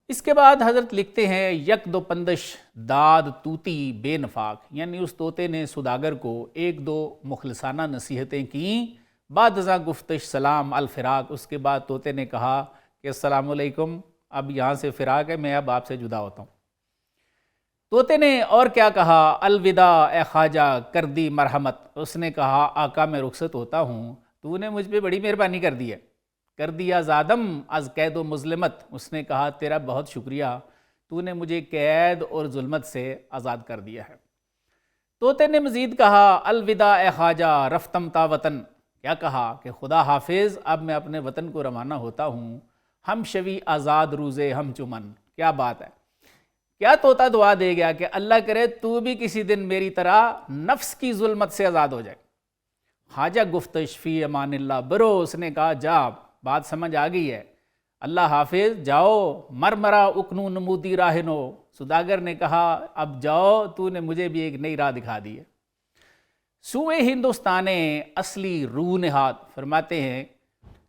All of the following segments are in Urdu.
اس کے بعد حضرت لکھتے ہیں یک دو پندش داد طوطی بے نفاق، یعنی اس طوطے نے سوداگر کو ایک دو مخلصانہ نصیحتیں کیں، بعد ازاں گفتش سلام الفراق، اس کے بعد طوطے نے کہا کہ السلام علیکم، اب یہاں سے فراق ہے، میں اب آپ سے جدا ہوتا ہوں۔ طوطے نے اور کیا کہا، الوداع اے خواجہ کر دی مرحمت، اس نے کہا آقا میں رخصت ہوتا ہوں، تو نے مجھ پہ بڑی مہربانی کر دی ہے، کر دیا زادم از قید و مظلمت، اس نے کہا تیرا بہت شکریہ، تو نے مجھے قید اور ظلمت سے آزاد کر دیا ہے۔ طوطے نے مزید کہا الوداع اے خواجہ رفتم تا وطن، کیا کہا کہ خدا حافظ، اب میں اپنے وطن کو روانہ ہوتا ہوں، ہم شوی آزاد روزے ہم چمن، کیا بات ہے۔ کیا طوطا دعا دے گیا کہ اللہ کرے تو بھی کسی دن میری طرح نفس کی ظلمت سے آزاد ہو جائے۔ خواجہ گفتش فی امان اللہ، برو، اس نے کہا جا، بات سمجھ آ گئی ہے، اللہ حافظ، جاؤ، مرمرا اکنو نمودی راہنو، سوداگر نے کہا اب جاؤ، تو نے مجھے بھی ایک نئی راہ دکھا دی ہے۔ سوئے ہندوستان اصلی روح نہاد، فرماتے ہیں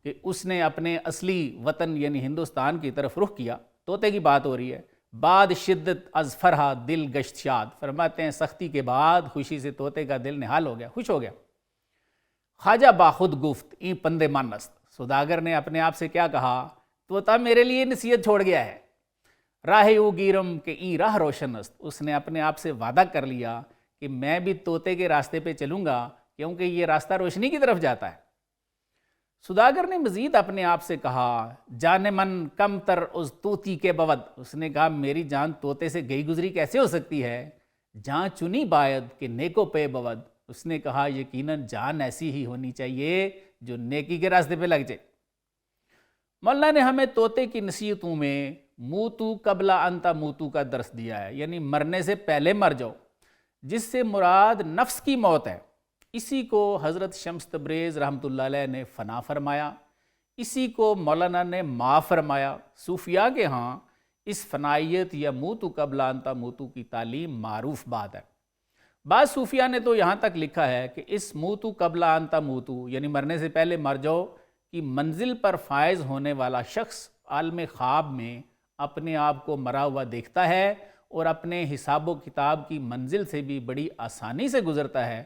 کہ اس نے اپنے اصلی وطن یعنی ہندوستان کی طرف رخ کیا۔ طوطے کی بات ہو رہی ہے۔ بعد شدت از فرحہ دل گشت شاد، فرماتے ہیں سختی کے بعد خوشی سے طوطے کا دل نہال ہو گیا، خوش ہو گیا۔ خواجہ باخود گفت این پندے مانست، سوداگر نے اپنے آپ سے کیا کہا، طوطا میرے لیے نصیحت چھوڑ گیا ہے۔ راہ او گیرم کہ این راہ روشن است، اس نے اپنے آپ سے وعدہ کر لیا کہ میں بھی طوطے کے راستے پہ چلوں گا کیونکہ یہ راستہ روشنی کی طرف جاتا ہے۔ سوداگر نے مزید اپنے آپ سے کہا جان من کم تر اس طوطی کے بود، اس نے کہا میری جان طوطے سے گئی گزری کیسے ہو سکتی ہے، جہاں چنی باید کہ نیکو پہ بود، اس نے کہا یقیناً جان ایسی ہی ہونی چاہیے جو نیکی کے راستے پہ لگ جائے۔ مولانا نے ہمیں طوطے کی نصیحتوں میں موتو قبل انتا موتو کا درس دیا ہے، یعنی مرنے سے پہلے مر جاؤ، جس سے مراد نفس کی موت ہے۔ اسی کو حضرت شمس تبریز رحمۃ اللہ علیہ نے فنا فرمایا، اسی کو مولانا نے ما فرمایا۔ صوفیاء کے ہاں اس فنائیت یا موتو قبل انتا موتو کی تعلیم معروف بات ہے۔ بعض صوفیاء نے تو یہاں تک لکھا ہے کہ اس موتو قبل انتا موتو یعنی مرنے سے پہلے مر جاؤ کی منزل پر فائز ہونے والا شخص عالم خواب میں اپنے آپ کو مرا ہوا دیکھتا ہے اور اپنے حساب و کتاب کی منزل سے بھی بڑی آسانی سے گزرتا ہے،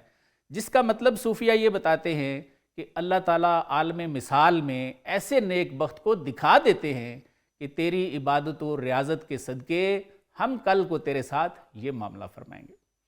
جس کا مطلب صوفیاء یہ بتاتے ہیں کہ اللہ تعالیٰ عالم مثال میں ایسے نیک بخت کو دکھا دیتے ہیں کہ تیری عبادت و ریاضت کے صدقے ہم کل کو تیرے ساتھ یہ معاملہ فرمائیں گے۔